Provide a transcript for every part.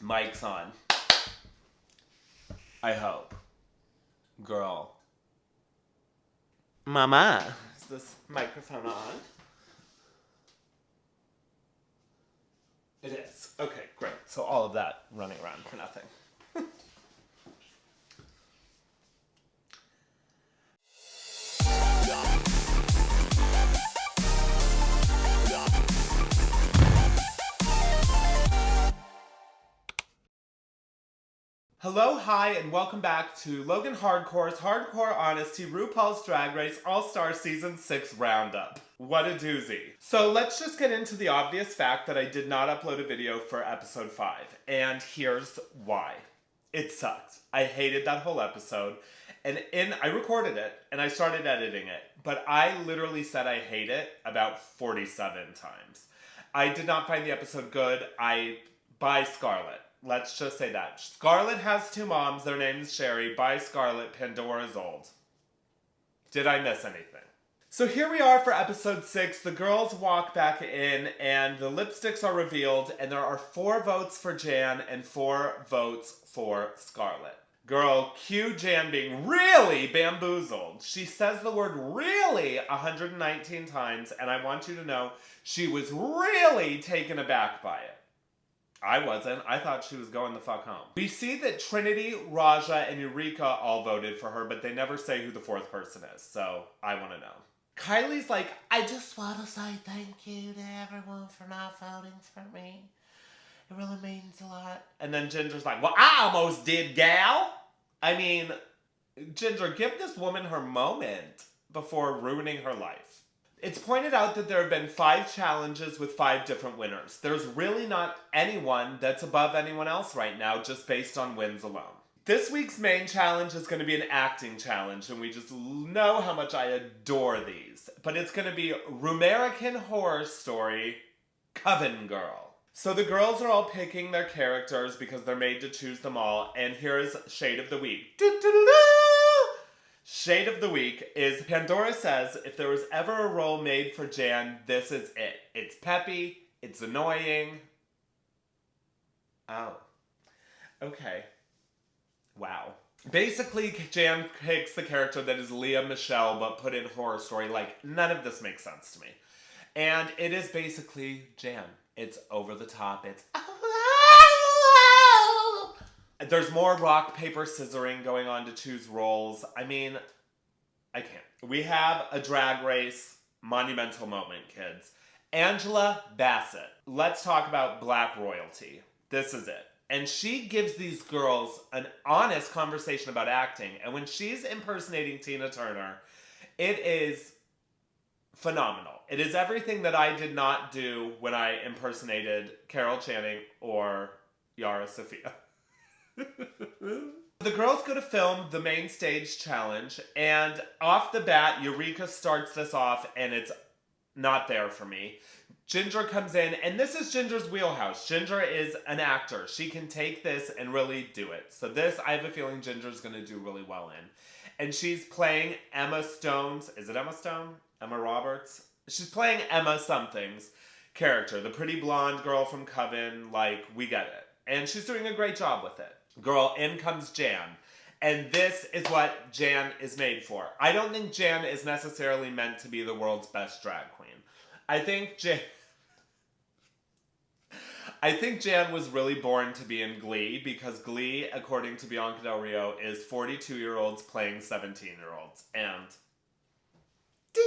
Mic's on. I hope. Girl. Mama. Is this microphone on? It is. Okay, great. So all of that running around for nothing. Hello, hi, and welcome back to Logan Hardcore's Hardcore Honestea Rupaul's Drag Race All-Star Season 6 Roundup. What a doozy. So let's just get into the obvious fact that I did not upload a video for episode 5, and here's why. It sucked. I hated that whole episode, and I recorded it, and I started editing it, but I literally said I hate it about 47 times. I did not find the episode good. By Scarlet. Let's just say that. Scarlet has 2 moms. Their name's Sherry. By Scarlet, Pandora's old. Did I miss anything? So here we are for episode 6. The girls walk back in and the lipsticks are revealed and there are 4 votes for Jan and 4 votes for Scarlet. Girl, cue Jan being really bamboozled. She says the word really 119 times and I want you to know she was really taken aback by it. I wasn't. I thought she was going the fuck home. We see that Trinity, Raja, and Eureka all voted for her, but they never say who the 4th person is, so I want to know. Kylie's like, I just want to say thank you to everyone for not voting for me. It really means a lot. And then Ginger's like, well, I almost did, gal. I mean, Ginger, give this woman her moment before ruining her life. It's pointed out that there have been 5 challenges with 5 different winners. There's really not anyone that's above anyone else right now, just based on wins alone. This week's main challenge is going to be an acting challenge, and we just know how much I adore these. But it's going to be Rumerican Horror Story, Coven Girl. So the girls are all picking their characters because they're made to choose them all, and here's Shade of the Week. Shade of the week is Pandora says if there was ever a role made for Jan, this is it. It's peppy, it's annoying. Oh. Okay. Wow. Basically, Jan picks the character that is Leah Michelle, but put in Horror Story. Like, none of this makes sense to me. And it is basically Jan. It's over the top. It's... There's more rock, paper, scissoring going on to choose roles. I mean, I can't. We have a Drag Race monumental moment, kids. Angela Bassett. Let's talk about Black royalty. This is it. And she gives these girls an honest conversation about acting. And when she's impersonating Tina Turner, it is phenomenal. It is everything that I did not do when I impersonated Carol Channing or Yara Sofia. The girls go to film the main stage challenge, and off the bat, Eureka starts this off, and it's not there for me. Ginger comes in, and this is Ginger's wheelhouse. Ginger is an actor. She can take this and really do it. So this, I have a feeling Ginger's going to do really well in. And she's playing Emma Stone's, is it Emma Stone? Emma Roberts? She's playing Emma something's character, the pretty blonde girl from Coven, like, we get it. And she's doing a great job with it. Girl, in comes Jan. And this is what Jan is made for. I don't think Jan is necessarily meant to be the world's best drag queen. I think Jan was really born to be in Glee because Glee, according to Bianca Del Rio, is 42-year-olds playing 17-year-olds. And ding!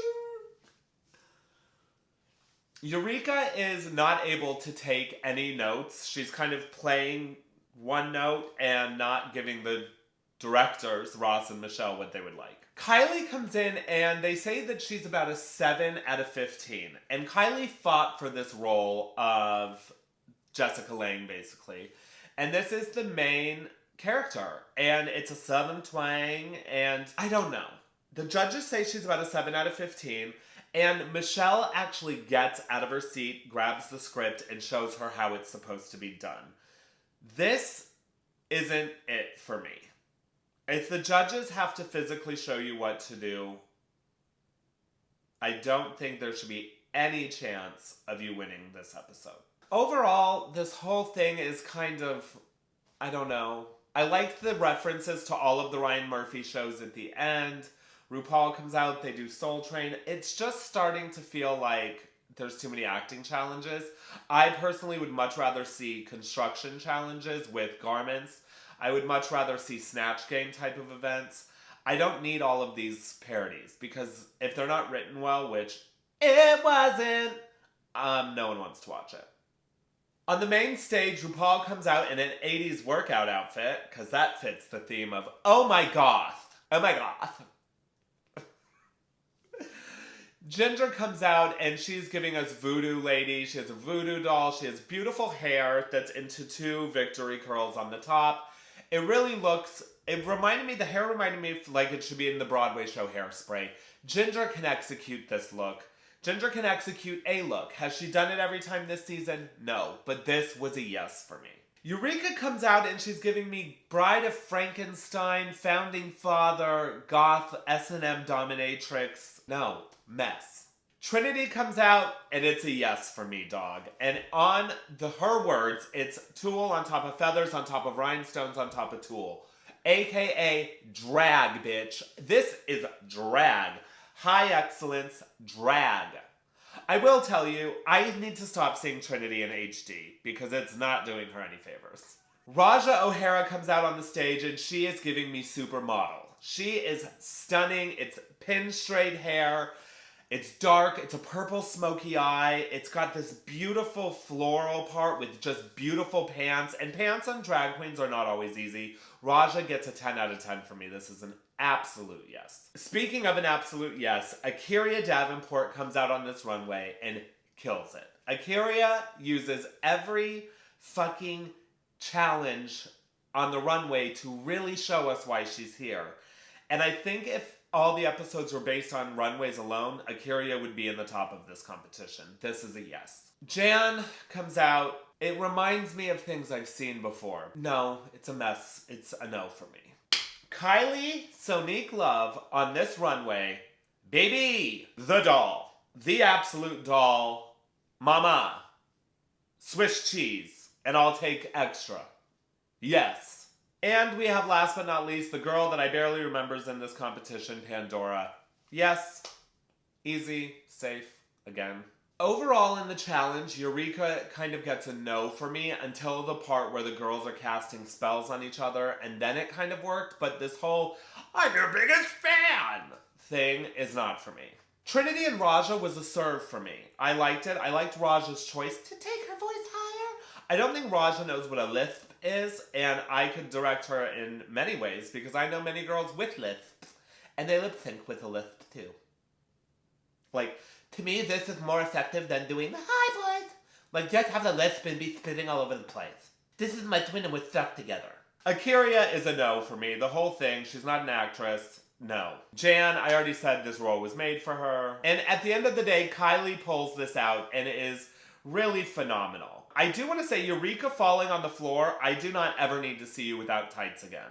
Eureka is not able to take any notes. She's kind of playing one note and not giving the directors, Ross and Michelle, what they would like. Kylie comes in and they say that she's about a 7 out of 15. And Kylie fought for this role of Jessica Lange, basically. And this is the main character. And it's a Southern twang, and I don't know. The judges say she's about a 7 out of 15. And Michelle actually gets out of her seat, grabs the script, and shows her how it's supposed to be done. This isn't it for me. If the judges have to physically show you what to do, I don't think there should be any chance of you winning this episode. Overall, this whole thing is kind of I don't know. I liked the references to all of the Ryan Murphy shows at the end. RuPaul comes out, they do Soul Train. It's just starting to feel like there's too many acting challenges. I personally would much rather see construction challenges with garments. I would much rather see Snatch Game type of events. I don't need all of these parodies because if they're not written well, which it wasn't, no one wants to watch it. On the main stage, RuPaul comes out in an 80s workout outfit, because that fits the theme of, oh my goth. Oh my goth. Ginger comes out and she's giving us voodoo lady. She has a voodoo doll. She has beautiful hair that's into 2 victory curls on the top. It really looks, the hair reminded me like it should be in the Broadway show Hairspray. Ginger can execute this look. Ginger can execute a look. Has she done it every time this season? No, but this was a yes for me. Eureka comes out and she's giving me Bride of Frankenstein, Founding Father, goth, S&M dominatrix. No, mess. Trinity comes out and it's a yes for me, dog. And on her words, it's tulle on top of feathers, on top of rhinestones, on top of tulle. AKA drag, bitch. This is drag. High excellence drag. I will tell you, I need to stop seeing Trinity in HD because it's not doing her any favors. Raja O'Hara comes out on the stage and she is giving me supermodel. She is stunning. It's pin straight hair. It's dark. It's a purple smoky eye. It's got this beautiful floral part with just beautiful pants. And pants on drag queens are not always easy. Raja gets a 10 out of 10 for me. This is an absolute yes. Speaking of an absolute yes, Akira Davenport comes out on this runway and kills it. Akira uses every fucking challenge on the runway to really show us why she's here. And I think if all the episodes were based on runways alone, Akira would be in the top of this competition. This is a yes. Jan comes out. It reminds me of things I've seen before. No, it's a mess. It's a no for me. Kylie, Sonique Love on this runway. Baby, the doll. The absolute doll. Mama. Swiss cheese. And I'll take extra. Yes. And we have, last but not least, the girl that I barely remembers in this competition, Pandora. Yes. Easy. Safe. Again. Overall in the challenge, Eureka kind of gets a no for me until the part where the girls are casting spells on each other, and then it kind of worked, but this whole, I'm your biggest fan thing is not for me. Trinity and Raja was a serve for me. I liked it. I liked Raja's choice to take her voice higher. I don't think Raja knows what a lisp is, and I could direct her in many ways because I know many girls with lisps, and they lip sync with a lisp too. Like, to me, this is more effective than doing the high voice. Like, just have the lisp and be spitting all over the place. This is my twin and we're stuck together. Akira is a no for me. The whole thing, she's not an actress. No. Jan, I already said this role was made for her. And at the end of the day, Kylie pulls this out and it is really phenomenal. I do want to say, Eureka falling on the floor, I do not ever need to see you without tights again.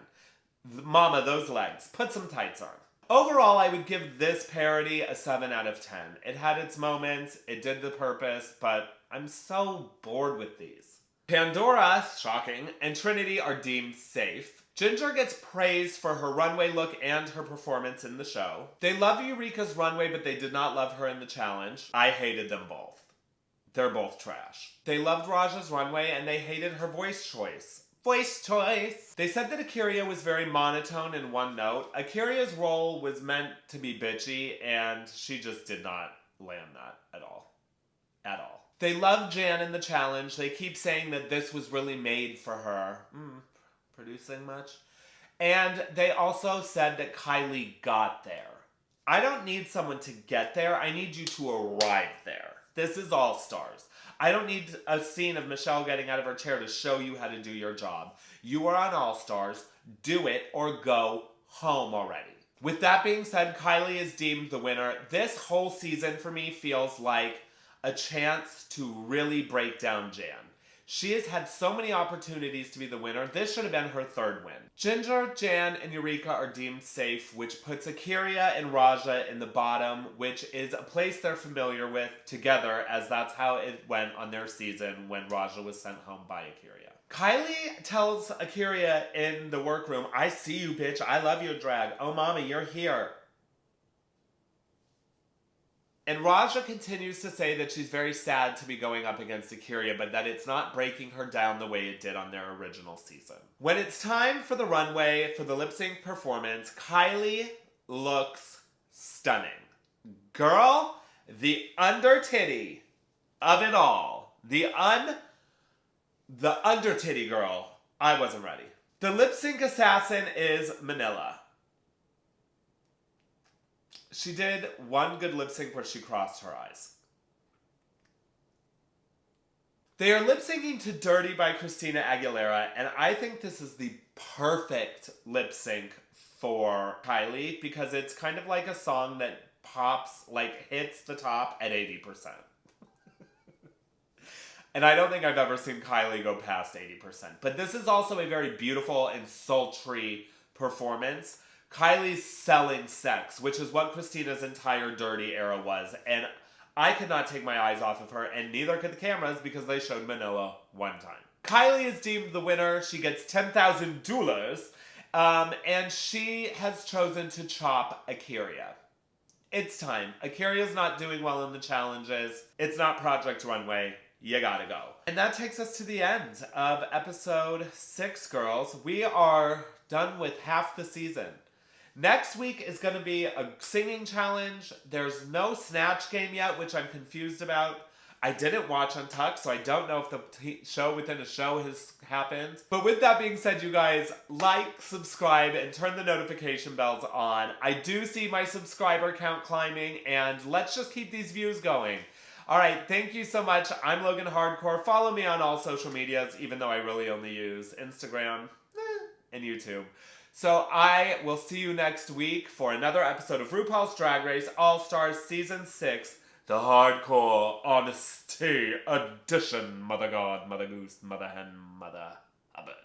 Mama, those legs. Put some tights on. Overall, I would give this parody a 7 out of 10. It had its moments, it did the purpose, but I'm so bored with these. Pandora, shocking, and Trinity are deemed safe. Ginger gets praised for her runway look and her performance in the show. They love Eureka's runway, but they did not love her in the challenge. I hated them both. They're both trash. They loved Raja's runway, and they hated her voice choice. Voice choice. They said that Akira was very monotone and one note. Akira's role was meant to be bitchy, and she just did not land that at all. At all. They love Jan in the challenge. They keep saying that this was really made for her. Producing much? And they also said that Kylie got there. I don't need someone to get there. I need you to arrive there. This is All Stars. I don't need a scene of Michelle getting out of her chair to show you how to do your job. You are on All Stars. Do it or go home already. With that being said, Kylie is deemed the winner. This whole season for me feels like a chance to really break down Jan. She has had so many opportunities to be the winner. This should have been her third win. Ginger, Jan, and Eureka are deemed safe, which puts Akira and Raja in the bottom, which is a place they're familiar with together, as that's how it went on their season when Raja was sent home by Akira. Kylie tells Akira in the workroom, I see you, bitch. I love your drag. Oh, mommy, you're here. And Raja continues to say that she's very sad to be going up against Akira, but that it's not breaking her down the way it did on their original season. When it's time for the runway, for the lip sync performance, Kylie looks stunning. Girl, the under titty of it all. The under titty girl. I wasn't ready. The lip sync assassin is Manila. She did one good lip sync where she crossed her eyes. They are lip syncing to Dirty by Christina Aguilera, and I think this is the perfect lip sync for Kylie because it's kind of like a song that pops, like hits the top at 80%. And I don't think I've ever seen Kylie go past 80%. But this is also a very beautiful and sultry performance. Kylie's selling sex, which is what Christina's entire Dirty era was. And I could not take my eyes off of her, and neither could the cameras because they showed Manila one time. Kylie is deemed the winner. She gets $10,000. And she has chosen to chop Akira. It's time. Akira's not doing well in the challenges. It's not Project Runway. You gotta go. And that takes us to the end of episode 6, girls. We are done with half the season. Next week is going to be a singing challenge. There's no Snatch game yet, which I'm confused about. I didn't watch Untucked, so I don't know if the show within a show has happened. But with that being said, you guys, like, subscribe, and turn the notification bells on. I do see my subscriber count climbing, and let's just keep these views going. All right, thank you so much. I'm Logan Hardcore. Follow me on all social medias, even though I really only use Instagram and YouTube. So I will see you next week for another episode of RuPaul's Drag Race All-Stars Season 6, the Hardcore Honestea Edition. Mother God, Mother Goose, Mother Hen, Mother Hubbard.